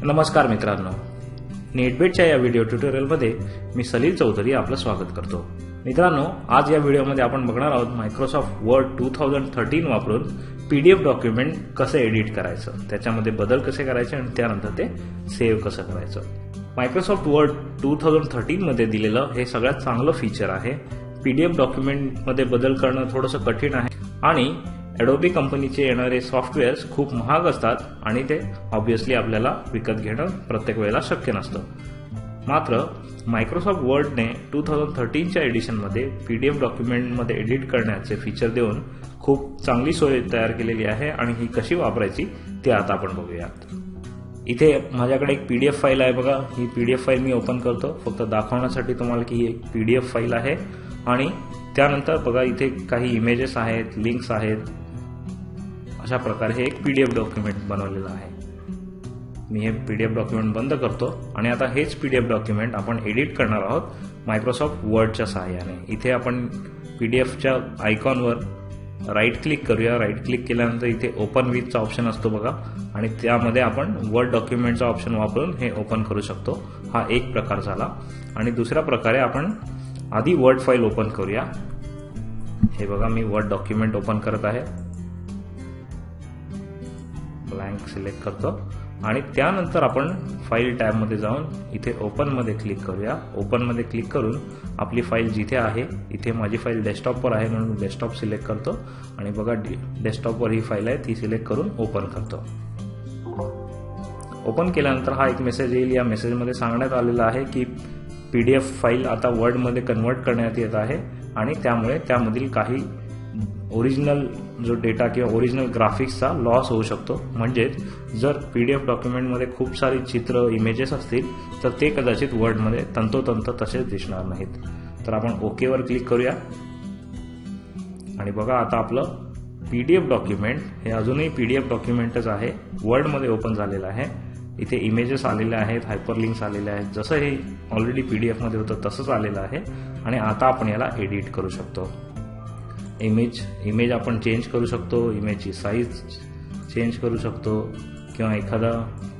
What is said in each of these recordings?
नमस्कार मित्रांनो, नेटबेटच्या या व्हिडिओ ट्युटोरियलमध्ये मी सलील चौधरी आपलं स्वागत करतो। मित्रांनो, आज या व्हिडिओमध्ये आपण बघणार आहोत मायक्रोसॉफ्ट वर्ड 2013 वापरून पीडीएफ डॉक्युमेंट कसे एडिट करायचं, त्याच्यामध्ये बदल कसे करायचे आणि त्यानंतर ते सेव्ह कसं करायचं। मायक्रोसॉफ्ट वर्ड 2013 मध्ये दिलेलं हे सगळ्यात चांगलं फीचर आहे। पीडीएफ डॉक्युमेंट मध्ये बदल करणं थोडंसं कठीण आहे आणि एडोबी कंपनीचे येणारे सॉफ्टवेअर्स खूप महाग असतात आणि ते ऑब्वियसली आपल्याला विकत घेणं प्रत्येक वेळेला शक्य नसतं। मात्र मायक्रोसॉफ्ट वर्डने 2013च्या एडिशनमध्ये पीडीएफ डॉक्युमेंटमध्ये एडिट करण्याचे फीचर देऊन खूप चांगली सोय तयार केलेली आहे आणि ही कशी वापरायची ते आता आपण बघूयात। इथे माझ्याकडे एक पीडीएफ फाईल आहे बघा। ही पीडीएफ फाईल मी ओपन करतो फक्त दाखवण्यासाठी तुम्हाला की ही एक पीडीएफ फाईल आहे आणि त्यानंतर बघा इथे काही इमेजेस आहेत, लिंक्स आहेत। अशा प्रकारे हे एक पीडीएफ डॉक्युमेंट बनवलेलं आहे। मी हे पीडीएफ डॉक्युमेंट बंद करतो आणि आता हेच पीडीएफ डॉक्युमेंट आपण एडिट करणार आहोत मायक्रोसॉफ्ट वर्डच्या सहाय्याने। इथे आपण पीडीएफच्या आयकॉनवर राईट क्लिक करूया। राईट क्लिक केल्यानंतर इथे ओपन विथचा ऑप्शन असतो बघा आणि त्यामध्ये आपण वर्ड डॉक्युमेंटचा ऑप्शन वापरून हे ओपन करू शकतो। हा एक प्रकार झाला आणि दुसऱ्या प्रकारे आपण आधी वर्ड फाईल ओपन करूया। हे बघा मी वर्ड डॉक्युमेंट ओपन करत आहे, ब्लँक सिलेक्ट करतो आणि त्यानंतर आपण फाईल टॅब मध्ये जाऊन इथे ओपन मध्ये क्लिक करूया। ओपन मध्ये क्लिक करून आपली फाईल जिथे आहे, इथे माझी फाईल डेस्कटॉपवर आहे म्हणून डेस्कटॉप सिलेक्ट करतो आणि बघा डेस्कटॉपवर ही फाईल आहे ती सिलेक्ट करून ओपन करतो। ओपन केल्यानंतर हा एक मेसेज येईल। या मेसेजमध्ये सांगण्यात आलेलं आहे की पीडीएफ फाईल आता वर्ड मध्ये कन्वर्ट करण्यात येत आहे आणि त्यामुळे त्यामधील काही ओरिजिनल जो डेटा किंवा ओरिजिनल ग्राफिक्सचा लॉस होऊ शकतो। म्हणजे जर पीडीएफ डॉक्युमेंटमध्ये खूप सारी चित्र, इमेजेस असतील तर ते कदाचित वर्डमध्ये तंतोतंत तसेच दिसणार नाहीत। तर आपण ओके वर क्लिक करूया आणि बघा आता आपलं पीडीएफ डॉक्युमेंट हे अजूनही पीडीएफ डॉक्युमेंटच आहे, वर्डमध्ये ओपन झालेलं आहे। इथे इमेजेस आलेले आहेत, हायपरलिंक्स आलेले आहेत, जसं हे ऑलरेडी पीडीएफ मध्ये होतं तसंच आलेलं आहे आणि आता आपण याला एडिट करू शकतो। इमेज आपण चेंज करू शकतो, इमेजची साईज चेंज करू शकतो किंवा एखादा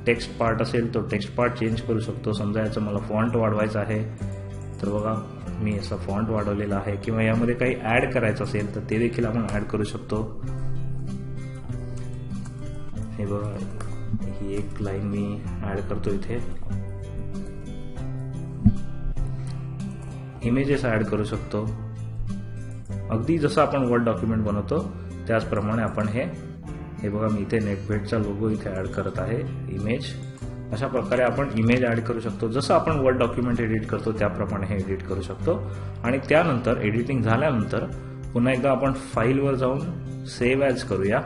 टेक्स्ट पार्ट असेल तो टेक्स्ट पार्ट चेंज करू शकतो। समजा याचं मला फॉन्ट वाढवायचा आहे तर बघा मी असा फॉन्ट वाढवलेला आहे किंवा यामध्ये काही ऍड करायचं असेल तर ते देखील आपण ऍड करू शकतो। हे बघा ही एक लाईन मी ऍड करतो, इथे इमेजेस ऍड करू शकतो। अगदी जसं आपण वर्ड डॉक्युमेंट बनवतो त्याचप्रमाणे आपण हे बघा मी इथे नेटबेटचा लोगो इथे ऍड करत आहे, इमेज। अशा प्रकारे आपण इमेज ऍड करू शकतो। जसं आपण वर्ड डॉक्युमेंट एडिट करतो त्याप्रमाणे हे एडिट करू शकतो आणि त्यानंतर एडिटिंग झाल्यानंतर पुन्हा एकदा आपण फाईलवर जाऊन सेव्ह ॲज करूया।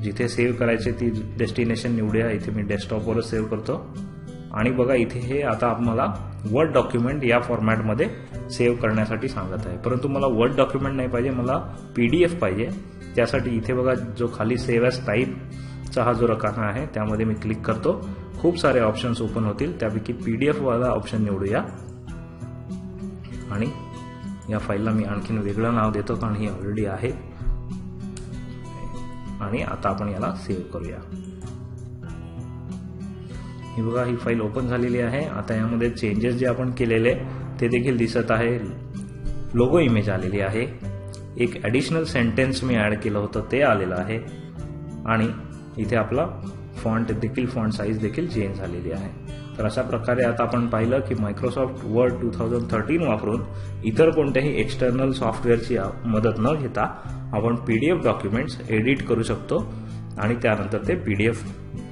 जिथे सेव्ह करायचे ती डेस्टिनेशन निवडूया। इथे मी डेस्कटॉपवरच सेव्ह करतो आणि बघा इथे हे आता आम्हाला वर्ड डॉक्युमेंट या फॉर्मॅटमध्ये सेव्ह करण्यासाठी सांगत आहे, परंतु मला वर्ड डॉक्युमेंट नाही पाहिजे, मला पीडीएफ पाहिजे। त्यासाठी इथे बघा जो खाली सेव्ह ॲज टाईपचा हा जो रकाना आहे त्यामध्ये मी क्लिक करतो। खूप सारे ऑप्शन्स ओपन होतील, त्यापैकी पीडीएफ वाला ऑप्शन निवडूया आणि या फाईलला मी आणखीन वेगळं नाव देतो कारण ही ऑलरेडी आहे आणि आता आपण याला सेव्ह करूया। ही बघा ही फाईल ओपन झालेली आहे। आता यामध्ये चेंजेस जे आपण केलेले ते देखील दिसत आहे। लोगो इमेज आलेली आहे, एक ॲडिशनल सेंटेन्स मी ऍड केलं होतं ते आलेलं आहे आणि इथे आपला फॉन्ट देखील, फॉन्ट साईज देखील चेंज झालेली आहे। तर अशा प्रकारे आता आपण पाहिलं की मायक्रोसॉफ्ट वर्ड 2013 वापरून इतर कोणत्याही एक्सटर्नल सॉफ्टवेअरची मदत न घेता आपण पीडीएफ डॉक्युमेंट्स एडिट करू शकतो आणि त्यानंतर ते पीडीएफ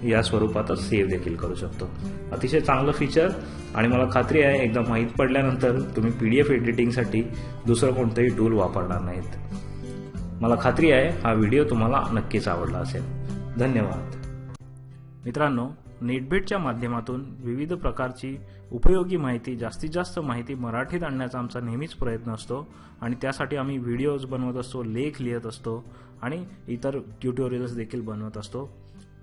या स्वरूपातच सेव्ह देखील करू शकतो। अतिशय चांगलं फीचर आणि मला खात्री आहे एकदा माहीत पडल्यानंतर तुम्ही पीडीएफ एडिटिंगसाठी दुसरं कोणतंही टूल वापरणार नाहीत। मला खात्री आहे हा व्हिडिओ तुम्हाला नक्कीच आवडला असेल। धन्यवाद मित्रांनो, नेटबेटच्या माध्यमातून विविध प्रकारची उपयोगी माहिती, जास्तीत जास्त माहिती मराठीत आणण्याचा आमचा नेहमीच प्रयत्न असतो आणि त्यासाठी आम्ही व्हिडिओज बनवत असतो, लेख लिहित असतो आणि इतर ट्युटोरियल्स देखील बनवत असतो।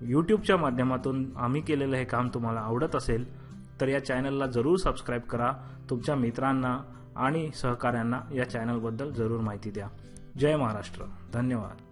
यूट्यूबच्या माध्यमातून आम्ही केलेलं हे काम तुम्हाला आवडत असेल तर या चॅनलला जरूर सबस्क्राईब करा। तुमच्या मित्रांना आणि सहकाऱ्यांना या चॅनलबद्दल जरूर माहिती द्या। जय महाराष्ट्र, धन्यवाद।